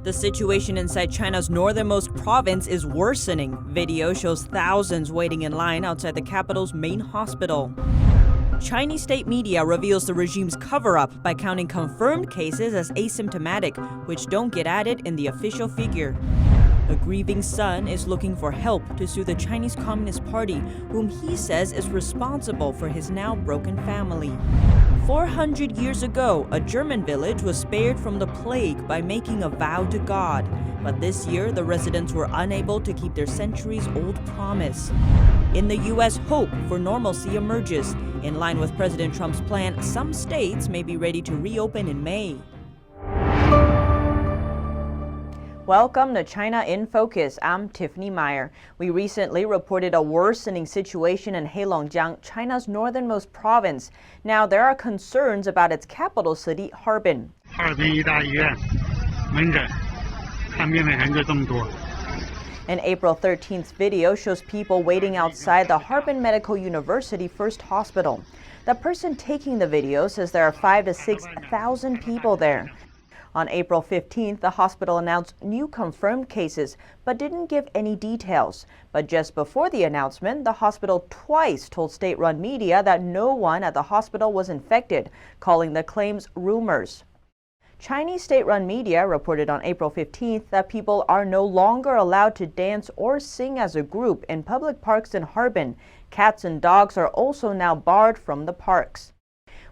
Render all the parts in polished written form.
The situation inside China's northernmost province is worsening. Video shows thousands waiting in line outside the capital's main hospital. Chinese state media reveals the regime's cover-up by counting confirmed cases as asymptomatic, which don't get added in the official figure. A grieving son is looking for help to sue the Chinese Communist Party, whom he says is responsible for his now broken family. 400 years ago, a German village was spared from the plague by making a vow to God. But this year, the residents were unable to keep their centuries-old promise. In the U.S., hope for normalcy emerges. In line with President Trump's plan, some states may be ready to reopen in May. Welcome to China in Focus. I'm Tiffany Meyer. We recently reported a worsening situation in Heilongjiang, China's northernmost province. Now, there are concerns about its capital city, Harbin. An April 13th video shows people waiting outside the Harbin Medical University First Hospital. The person taking the video says there are 5,000 to 6,000 people there. On April 15th, the hospital announced new confirmed cases, but didn't give any details. But just before the announcement, the hospital twice told state-run media that no one at the hospital was infected, calling the claims rumors. Chinese state-run media reported on April 15th that people are no longer allowed to dance or sing as a group in public parks in Harbin. Cats and dogs are also now barred from the parks.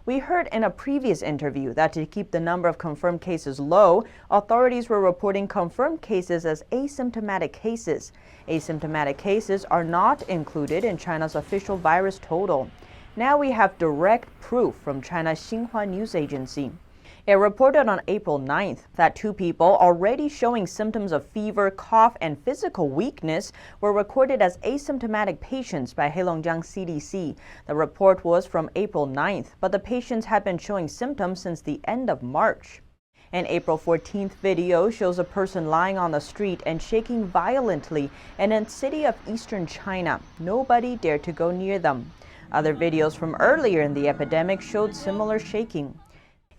We heard in a previous interview that to keep the number of confirmed cases low, authorities were reporting confirmed cases as asymptomatic cases. Asymptomatic cases are not included in China's official virus total. Now we have direct proof from China's Xinhua news agency. It reported on April 9th that 2 people already showing symptoms of fever, cough, and physical weakness were recorded as asymptomatic patients by Heilongjiang CDC. The report was from April 9th, but the patients had been showing symptoms since the end of March. An April 14th video shows a person lying on the street and shaking violently in a city of eastern China. Nobody dared to go near them. Other videos from earlier in the epidemic showed similar shaking.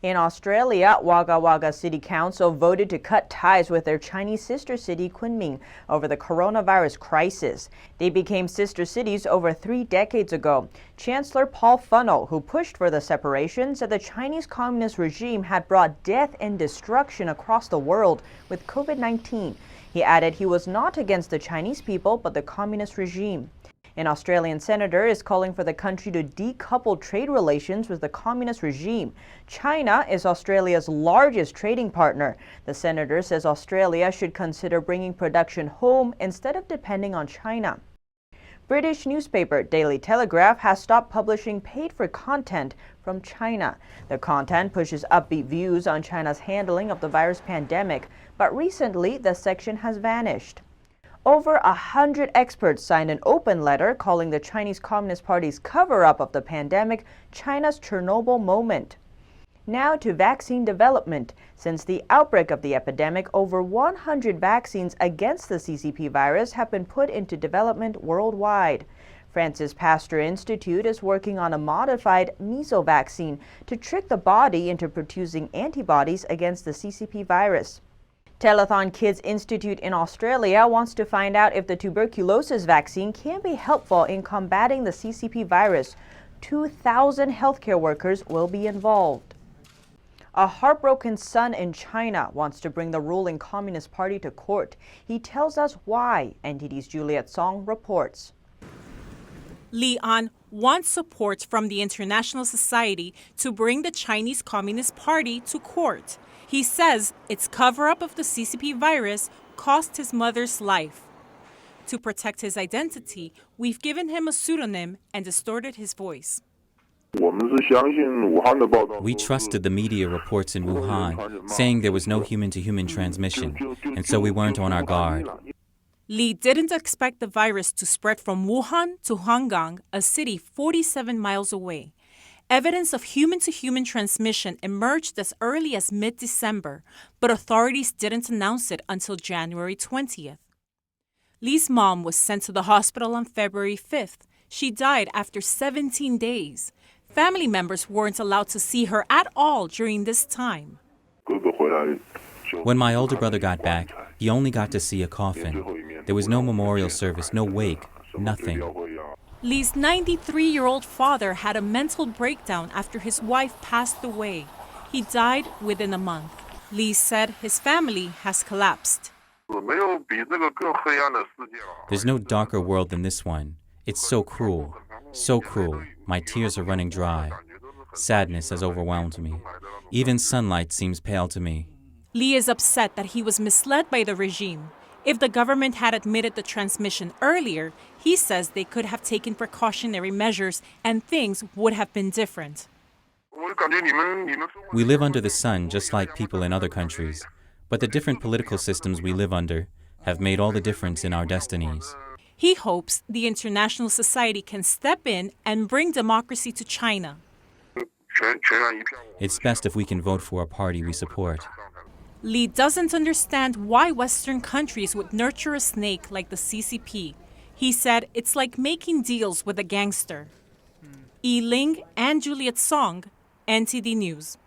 In Australia, Wagga Wagga City Council voted to cut ties with their Chinese sister city, Kunming, over the coronavirus crisis. They became sister cities over 3 decades ago. Chancellor Paul Funnell, who pushed for the separation, said the Chinese Communist regime had brought death and destruction across the world with COVID-19. He added he was not against the Chinese people, but the communist regime. An Australian senator is calling for the country to decouple trade relations with the communist regime. China is Australia's largest trading partner. The senator says Australia should consider bringing production home instead of depending on China. British newspaper Daily Telegraph has stopped publishing paid-for content from China. The content pushes upbeat views on China's handling of the virus pandemic, but recently the section has vanished. Over 100 experts signed an open letter calling the Chinese Communist Party's cover-up of the pandemic China's Chernobyl moment. Now to vaccine development. Since the outbreak of the epidemic, over 100 vaccines against the CCP virus have been put into development worldwide. Francis Pasteur Institute is working on a modified measles vaccine to trick the body into producing antibodies against the CCP virus. Telethon Kids Institute in Australia wants to find out if the tuberculosis vaccine can be helpful in combating the CCP virus. 2,000 healthcare workers will be involved. A heartbroken son in China wants to bring the ruling Communist Party to court. He tells us why. NTD's Juliet Song reports. Li An wants support from the international society to bring the Chinese Communist Party to court. He says its cover-up of the CCP virus cost his mother's life. To protect his identity, we've given him a pseudonym and distorted his voice. We trusted the media reports in Wuhan saying there was no human-to-human transmission, and so we weren't on our guard. Li didn't expect the virus to spread from Wuhan to Hangang, a city 47 miles away. Evidence of human-to-human transmission emerged as early as mid-December, but authorities didn't announce it until January 20th. Li's mom was sent to the hospital on February 5th. She died after 17 days. Family members weren't allowed to see her at all during this time. When my older brother got back, he only got to see a coffin. There was no memorial service, no wake, nothing. Lee's 93-year-old father had a mental breakdown after his wife passed away. He died within a month. Lee said his family has collapsed. There's no darker world than this one. It's so cruel, so cruel. My tears are running dry. Sadness has overwhelmed me. Even sunlight seems pale to me. Lee is upset that he was misled by the regime. If the government had admitted the transmission earlier, he says they could have taken precautionary measures and things would have been different. We live under the sun just like people in other countries, but the different political systems we live under have made all the difference in our destinies. He hopes the international society can step in and bring democracy to China. It's best if we can vote for a party we support. Lee doesn't understand why Western countries would nurture a snake like the CCP. He said it's like making deals with a gangster. Yi Ling and Juliet Song, NTD News.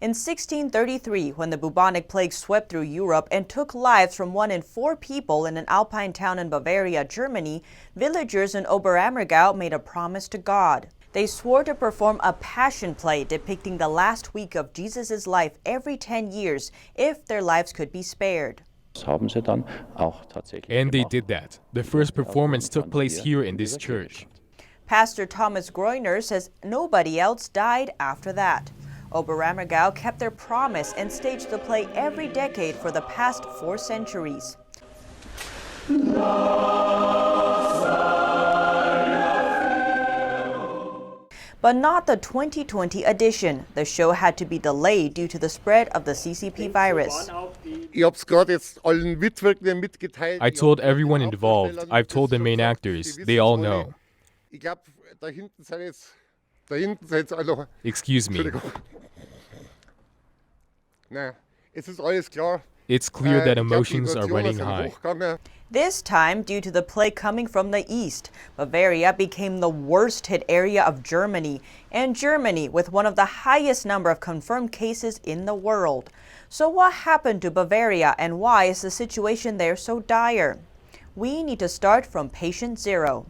In 1633, when the bubonic plague swept through Europe and took lives from 1 in 4 people in an alpine town in Bavaria, Germany, villagers in Oberammergau made a promise to God. They swore to perform a passion play depicting the last week of Jesus' life every 10 years if their lives could be spared. And they did that. The first performance took place here in this church. Pastor Thomas Groiner says nobody else died after that. Oberammergau kept their promise and staged the play every decade for the past 4 centuries. But not the 2020 edition. The show had to be delayed due to the spread of the CCP virus. I told everyone involved. I've told the main actors. They all know. Excuse me. It's clear that emotions are running high. This time, due to the plague coming from the east, Bavaria became the worst hit area of Germany, and Germany with one of the highest number of confirmed cases in the world. So what happened to Bavaria and why is the situation there so dire? We need to start from patient zero.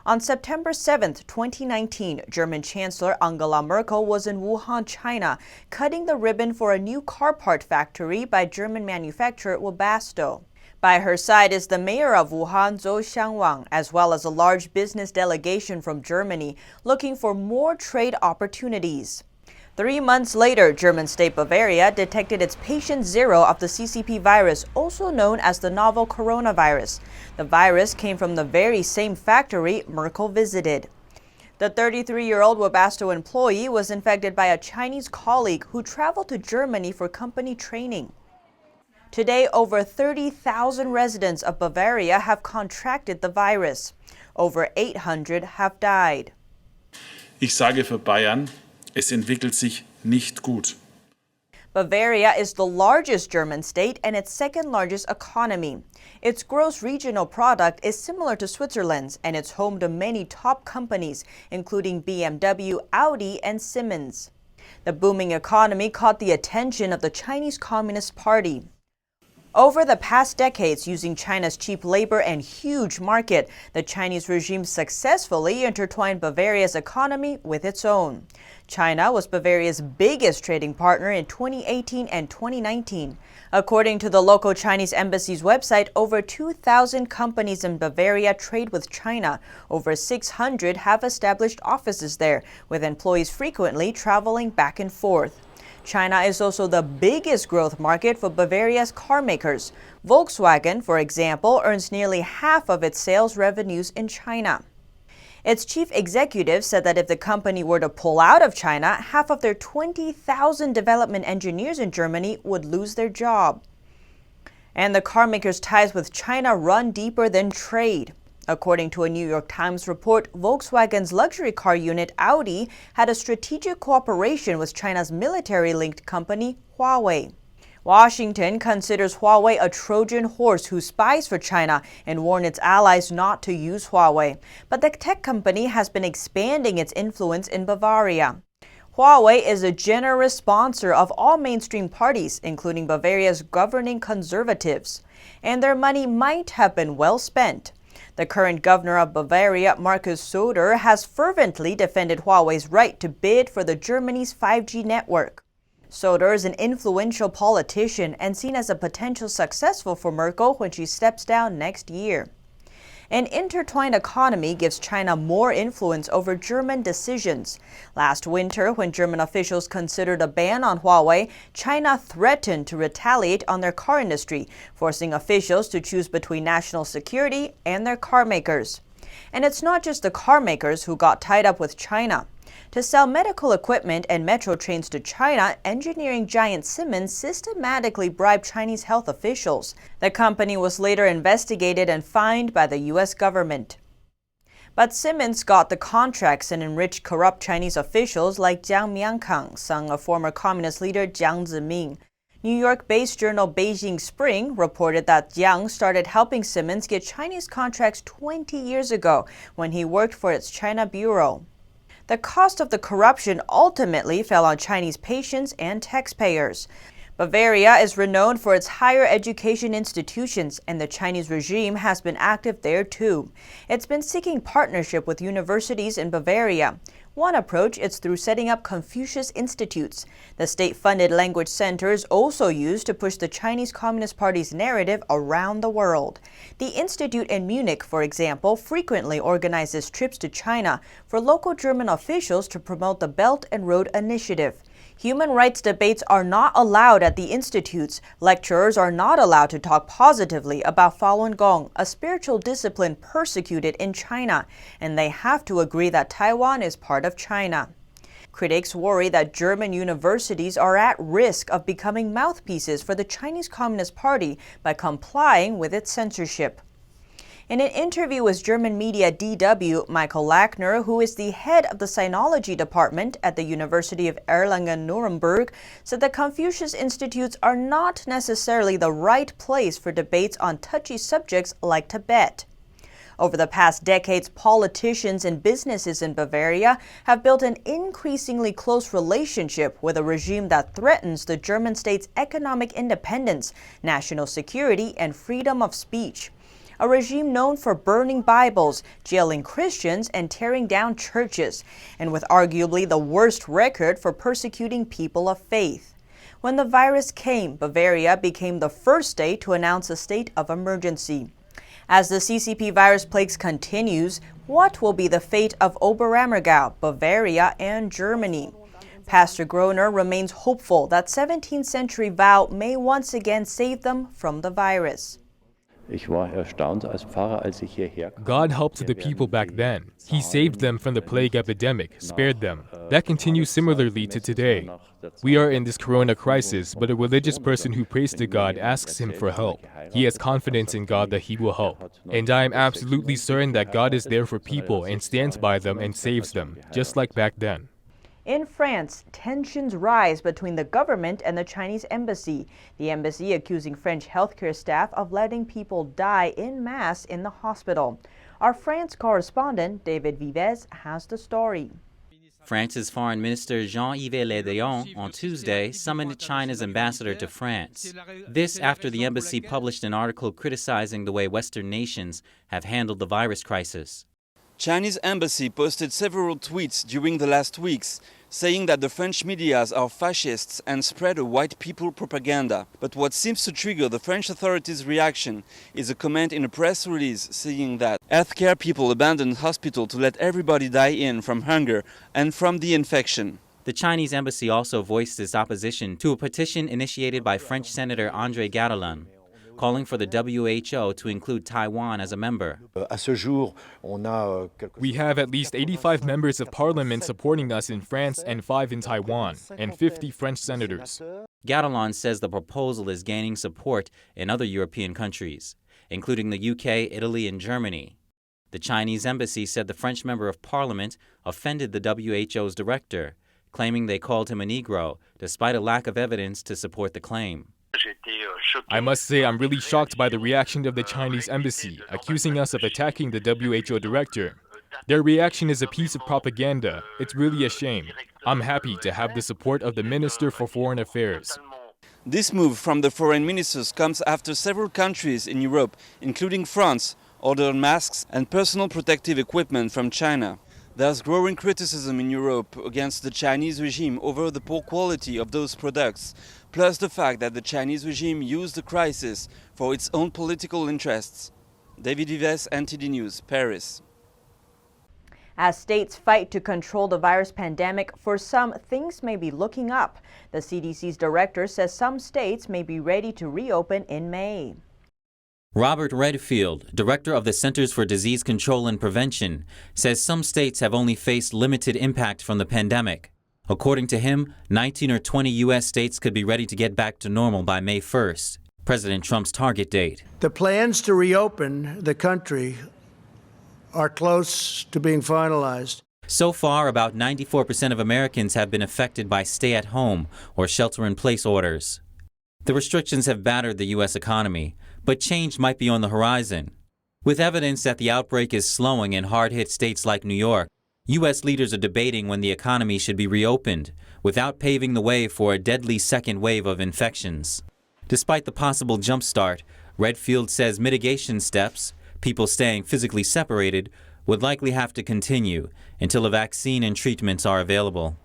On September 7, 2019, German Chancellor Angela Merkel was in Wuhan, China, cutting the ribbon for a new car part factory by German manufacturer Webasto. By her side is the mayor of Wuhan, Zhou Xiangwang, as well as a large business delegation from Germany looking for more trade opportunities. 3 months later, German state Bavaria detected its patient zero of the CCP virus, also known as the novel coronavirus. The virus came from the very same factory Merkel visited. The 33-year-old Webasto employee was infected by a Chinese colleague who traveled to Germany for company training. Today, over 30,000 residents of Bavaria have contracted the virus. Over 800 have died. Ich sage für Bayern, es entwickelt sich nicht gut. Bavaria is the largest German state and its second largest economy. Its gross regional product is similar to Switzerland's, and it's home to many top companies, including BMW, Audi, and Siemens. The booming economy caught the attention of the Chinese Communist Party. Over the past decades, using China's cheap labor and huge market, the Chinese regime successfully intertwined Bavaria's economy with its own. China was Bavaria's biggest trading partner in 2018 and 2019. According to the local Chinese embassy's website, over 2,000 companies in Bavaria trade with China. Over 600 have established offices there, with employees frequently traveling back and forth. China is also the biggest growth market for Bavaria's car makers. Volkswagen, for example, earns nearly half of its sales revenues in China. Its chief executive said that if the company were to pull out of China, half of their 20,000 development engineers in Germany would lose their job. And the car makers' ties with China run deeper than trade. According to a New York Times report, Volkswagen's luxury car unit Audi had a strategic cooperation with China's military-linked company Huawei. Washington considers Huawei a Trojan horse who spies for China and warned its allies not to use Huawei. But the tech company has been expanding its influence in Bavaria. Huawei is a generous sponsor of all mainstream parties, including Bavaria's governing conservatives, and their money might have been well spent. The current governor of Bavaria, Markus Söder, has fervently defended Huawei's right to bid for the Germany's 5G network. Söder is an influential politician and seen as a potential successor for Merkel when she steps down next year. An intertwined economy gives China more influence over German decisions. Last winter, when German officials considered a ban on Huawei, China threatened to retaliate on their car industry, forcing officials to choose between national security and their car makers. And it's not just the car makers who got tied up with China. To sell medical equipment and metro trains to China, engineering giant Siemens systematically bribed Chinese health officials. The company was later investigated and fined by the U.S. government. But Siemens got the contracts and enriched corrupt Chinese officials like Jiang Miankang, son of former communist leader Jiang Zemin. New York-based journal Beijing Spring reported that Jiang started helping Siemens get Chinese contracts 20 years ago when he worked for its China bureau. The cost of the corruption ultimately fell on Chinese patients and taxpayers. Bavaria is renowned for its higher education institutions, and the Chinese regime has been active there too. It's been seeking partnership with universities in Bavaria. One approach is through setting up Confucius Institutes. The state-funded language center is also used to push the Chinese Communist Party's narrative around the world. The institute in Munich, for example, frequently organizes trips to China for local German officials to promote the Belt and Road Initiative. Human rights debates are not allowed at the institutes. Lecturers are not allowed to talk positively about Falun Gong, a spiritual discipline persecuted in China, and they have to agree that Taiwan is part of China. Critics worry that German universities are at risk of becoming mouthpieces for the Chinese Communist Party by complying with its censorship. In an interview with German media DW, Michael Lackner, who is the head of the Sinology department at the University of Erlangen-Nuremberg, said that Confucius Institutes are not necessarily the right place for debates on touchy subjects like Tibet. Over the past decades, politicians and businesses in Bavaria have built an increasingly close relationship with a regime that threatens the German state's economic independence, national security, and freedom of speech. A regime known for burning Bibles, jailing Christians, and tearing down churches, and with arguably the worst record for persecuting people of faith. When the virus came, Bavaria became the first state to announce a state of emergency. As the CCP virus plague continues, what will be the fate of Oberammergau, Bavaria, and Germany? Pastor Groner remains hopeful that 17th century vow may once again save them from the virus. God helped the people back then. He saved them from the plague epidemic, spared them. That continues similarly to today. We are in this corona crisis, but a religious person who prays to God asks him for help. He has confidence in God that he will help. And I am absolutely certain that God is there for people and stands by them and saves them, just like back then. In France, tensions rise between the government and the Chinese embassy. The embassy accusing French healthcare staff of letting people die en masse in the hospital. Our France correspondent, David Vives, has the story. France's Foreign Minister Jean-Yves Le Drian on Tuesday summoned China's ambassador to France. This after the embassy published an article criticizing the way Western nations have handled the virus crisis. Chinese embassy posted several tweets during the last weeks saying that the French medias are fascists and spread a white people propaganda. But what seems to trigger the French authorities' reaction is a comment in a press release saying that healthcare people abandoned hospital to let everybody die in from hunger and from the infection. The Chinese embassy also voiced its opposition to a petition initiated by French Senator André Gattolin, calling for the WHO to include Taiwan as a member. We have at least 85 members of parliament supporting us in France and 5 in Taiwan, and 50 French senators. Gattolin says the proposal is gaining support in other European countries, including the UK, Italy, and Germany. The Chinese embassy said the French member of parliament offended the WHO's director, claiming they called him a Negro, despite a lack of evidence to support the claim. I must say I'm really shocked by the reaction of the Chinese embassy, accusing us of attacking the WHO director. Their reaction is a piece of propaganda. It's really a shame. I'm happy to have the support of the Minister for Foreign Affairs. This move from the foreign ministers comes after several countries in Europe, including France, ordered masks and personal protective equipment from China. There's growing criticism in Europe against the Chinese regime over the poor quality of those products, plus the fact that the Chinese regime used the crisis for its own political interests. David Vives, NTD News, Paris. As states fight to control the virus pandemic, for some, things may be looking up. The CDC's director says some states may be ready to reopen in May. Robert Redfield, director of the Centers for Disease Control and Prevention, says some states have only faced limited impact from the pandemic. According to him, 19 or 20 U.S. states could be ready to get back to normal by May 1st, President Trump's target date. The plans to reopen the country are close to being finalized. So far, about 94% of Americans have been affected by stay-at-home or shelter-in-place orders. The restrictions have battered the U.S. economy, but change might be on the horizon. With evidence that the outbreak is slowing in hard-hit states like New York, U.S. leaders are debating when the economy should be reopened without paving the way for a deadly second wave of infections. Despite the possible jumpstart, Redfield says mitigation steps, people staying physically separated, would likely have to continue until a vaccine and treatments are available.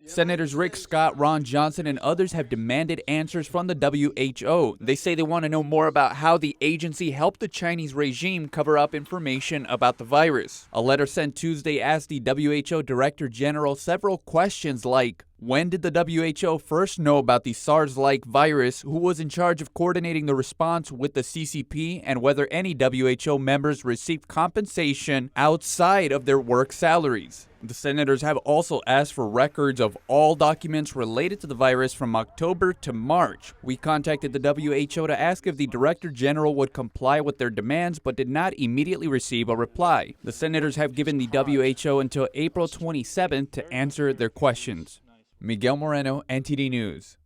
Senators Rick Scott, Ron Johnson, and others have demanded answers from the WHO. They say they want to know more about how the agency helped the Chinese regime cover up information about the virus. A letter sent Tuesday asked the WHO Director General several questions like, when did the WHO first know about the SARS-like virus, who was in charge of coordinating the response with the CCP, and whether any WHO members received compensation outside of their work salaries. The senators have also asked for records of all documents related to the virus from October to March. We contacted the WHO to ask if the Director General would comply with their demands, but did not immediately receive a reply. The senators have given the WHO until April 27th to answer their questions. Miguel Moreno, NTD News.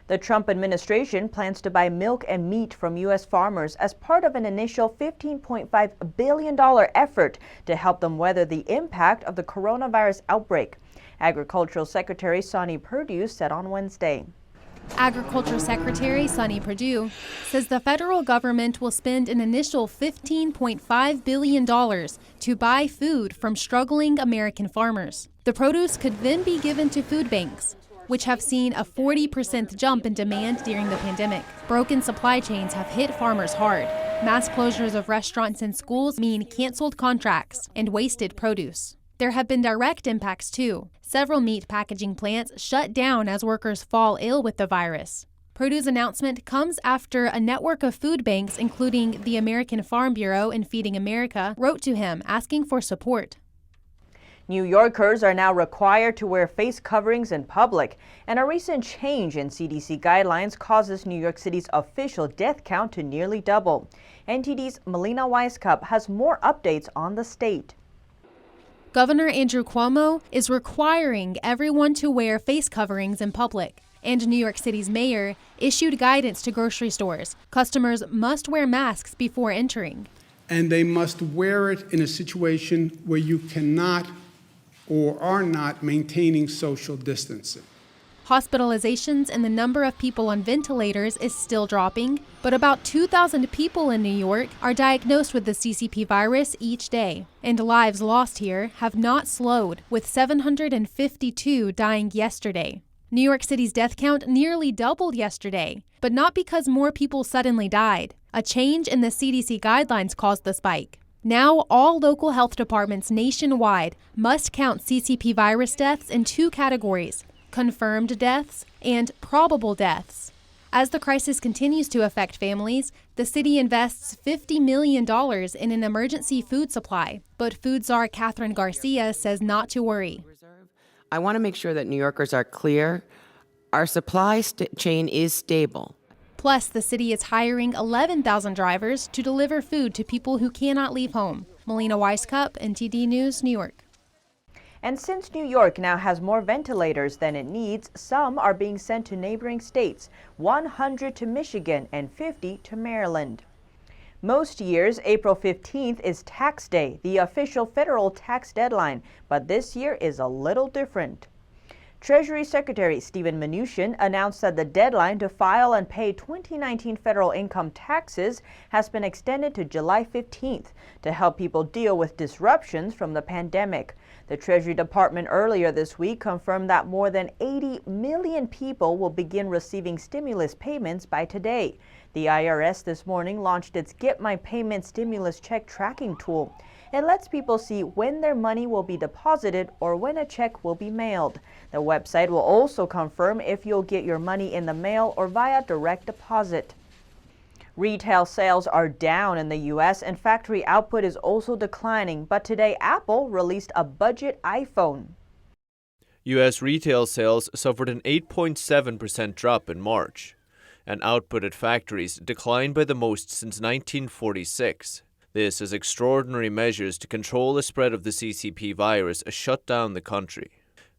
The Trump administration plans to buy milk and meat from U.S. farmers as part of an initial $15.5 billion effort to help them weather the impact of the coronavirus outbreak. Agricultural Secretary Sonny Perdue said on Wednesday. Agriculture Secretary Sonny Perdue says the federal government will spend an initial $15.5 billion to buy food from struggling American farmers. The produce could then be given to food banks, which have seen a 40% jump in demand during the pandemic. Broken supply chains have hit farmers hard. Mass closures of restaurants and schools mean canceled contracts and wasted produce. There have been direct impacts too. Several meat packaging plants shut down as workers fall ill with the virus. Perdue's announcement comes after a network of food banks, including the American Farm Bureau and Feeding America, wrote to him asking for support. New Yorkers are now required to wear face coverings in public, and a recent change in CDC guidelines causes New York City's official death count to nearly double. NTD's Melina Weiskup has more updates on the state. Governor Andrew Cuomo is requiring everyone to wear face coverings in public, and New York City's mayor issued guidance to grocery stores. Customers must wear masks before entering. And they must wear it in a situation where you cannot or are not maintaining social distancing. Hospitalizations and the number of people on ventilators is still dropping, but about 2,000 people in New York are diagnosed with the CCP virus each day. And lives lost here have not slowed, with 752 dying yesterday. New York City's death count nearly doubled yesterday, but not because more people suddenly died. A change in the CDC guidelines caused the spike. Now, all local health departments nationwide must count CCP virus deaths in two categories: confirmed deaths and probable deaths. As the crisis continues to affect families, the city invests $50 million in an emergency food supply. But food czar Catherine Garcia says not to worry. I want to make sure that New Yorkers are clear. Our supply chain is stable. Plus, the city is hiring 11,000 drivers to deliver food to people who cannot leave home. Melina Weiskup, NTD News, New York. And since New York now has more ventilators than it needs, some are being sent to neighboring states, 100 to Michigan and 50 to Maryland. Most years, April 15th is tax day, the official federal tax deadline, but this year is a little different. Treasury Secretary Steven Mnuchin announced that the deadline to file and pay 2019 federal income taxes has been extended to July 15th to help people deal with disruptions from the pandemic. The Treasury Department earlier this week confirmed that more than 80 million people will begin receiving stimulus payments by today. The IRS this morning launched its Get My Payment Stimulus Check tracking tool. It lets people see when their money will be deposited or when a check will be mailed. The website will also confirm if you'll get your money in the mail or via direct deposit. Retail sales are down in the U.S. and factory output is also declining, but today Apple released a budget iPhone. U.S. retail sales suffered an 8.7% drop in March, and output at factories declined by the most since 1946. This as extraordinary measures to control the spread of the CCP virus shut down the country.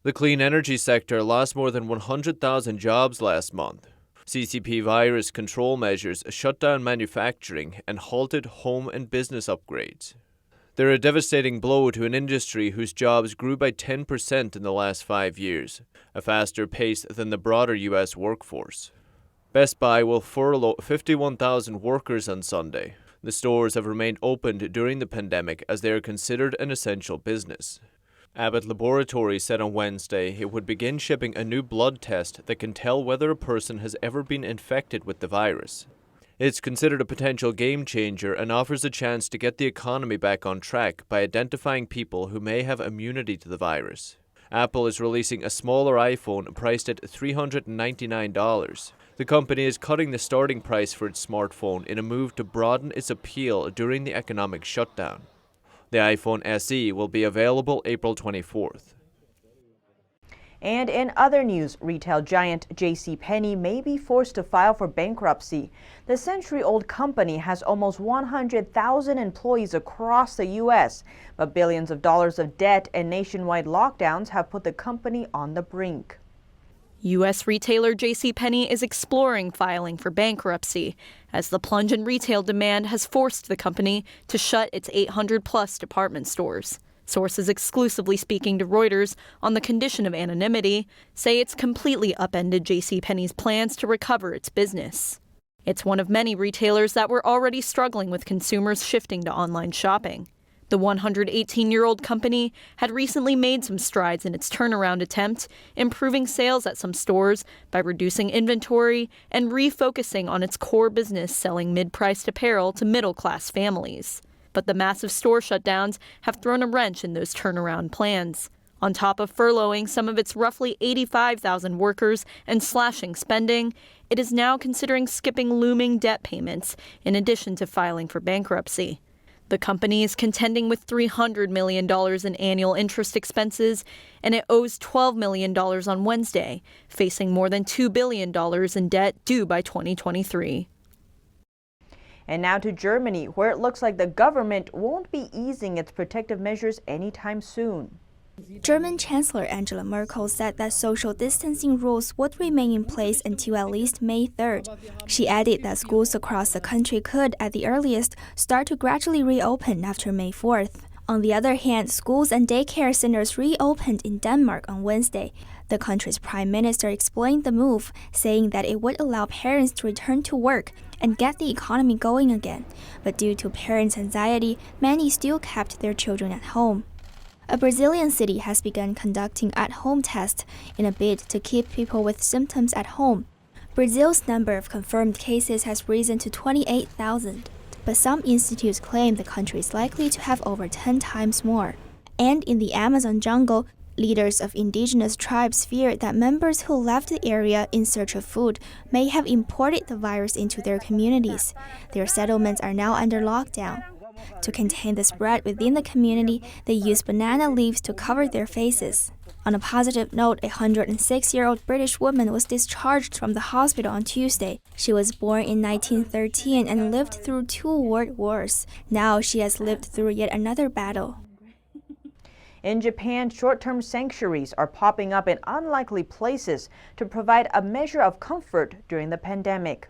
The clean energy sector lost more than 100,000 jobs last month. CCP virus control measures shut down manufacturing and halted home and business upgrades. They're a devastating blow to an industry whose jobs grew by 10% in the last 5 years, a faster pace than the broader U.S. workforce. Best Buy will furlough 51,000 workers on Sunday. The stores have remained open during the pandemic as they are considered an essential business. Abbott Laboratories said on Wednesday it would begin shipping a new blood test that can tell whether a person has ever been infected with the virus. It's considered a potential game changer and offers a chance to get the economy back on track by identifying people who may have immunity to the virus. Apple is releasing a smaller iPhone priced at $399. The company is cutting the starting price for its smartphone in a move to broaden its appeal during the economic shutdown. The iPhone SE will be available April 24th. And in other news, retail giant JCPenney may be forced to file for bankruptcy. The century-old company has almost 100,000 employees across the U.S., but billions of dollars of debt and nationwide lockdowns have put the company on the brink. U.S. retailer JCPenney is exploring filing for bankruptcy as the plunge in retail demand has forced the company to shut its 800-plus department stores. Sources exclusively speaking to Reuters on the condition of anonymity say it's completely upended JCPenney's plans to recover its business. It's one of many retailers that were already struggling with consumers shifting to online shopping. The 118-year-old company had recently made some strides in its turnaround attempt, improving sales at some stores by reducing inventory and refocusing on its core business selling mid-priced apparel to middle-class families. But the massive store shutdowns have thrown a wrench in those turnaround plans. On top of furloughing some of its roughly 85,000 workers and slashing spending, it is now considering skipping looming debt payments in addition to filing for bankruptcy. The company is contending with $300 million in annual interest expenses, and it owes $12 million on Wednesday, facing more than $2 billion in debt due by 2023. And now to Germany, where it looks like the government won't be easing its protective measures anytime soon. German Chancellor Angela Merkel said that social distancing rules would remain in place until at least May 3rd. She added that schools across the country could, at the earliest, start to gradually reopen after May 4th. On the other hand, schools and daycare centers reopened in Denmark on Wednesday. The country's prime minister explained the move, saying that it would allow parents to return to work and get the economy going again. But due to parents' anxiety, many still kept their children at home. A Brazilian city has begun conducting at-home tests in a bid to keep people with symptoms at home. Brazil's number of confirmed cases has risen to 28,000, but some institutes claim the country is likely to have over 10 times more. And in the Amazon jungle, leaders of indigenous tribes fear that members who left the area in search of food may have imported the virus into their communities. Their settlements are now under lockdown. To contain the spread within the community, they use banana leaves to cover their faces. On a positive note, a 106-year-old British woman was discharged from the hospital on Tuesday. She was born in 1913 and lived through 2 world wars. Now she has lived through yet another battle. In Japan, short-term sanctuaries are popping up in unlikely places to provide a measure of comfort during the pandemic.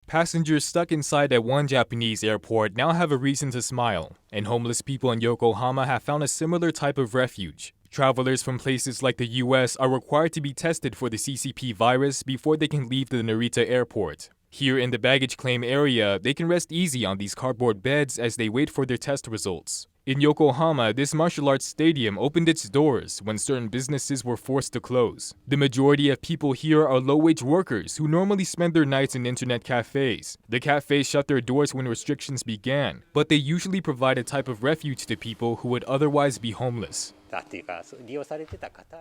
Passengers stuck inside at one Japanese airport now have a reason to smile, and homeless people in Yokohama have found a similar type of refuge. Travelers from places like the US are required to be tested for the CCP virus before they can leave the Narita airport. Here in the baggage claim area, they can rest easy on these cardboard beds as they wait for their test results. In Yokohama, this martial arts stadium opened its doors when certain businesses were forced to close. The majority of people here are low-wage workers who normally spend their nights in internet cafes. The cafes shut their doors when restrictions began, but they usually provide a type of refuge to people who would otherwise be homeless.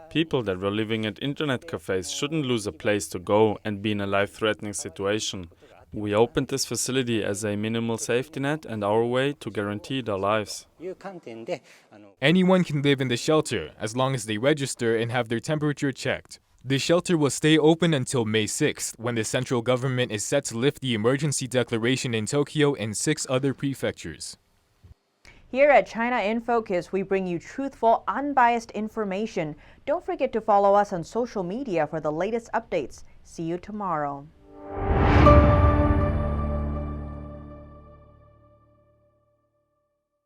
People that were living at internet cafes shouldn't lose a place to go and be in a life-threatening situation. We opened this facility as a minimal safety net and our way to guarantee their lives. Anyone can live in the shelter as long as they register and have their temperature checked. The shelter will stay open until May 6th, when the central government is set to lift the emergency declaration in Tokyo and 6 other prefectures. Here at China in Focus, we bring you truthful, unbiased information. Don't forget to follow us on social media for the latest updates. See you tomorrow.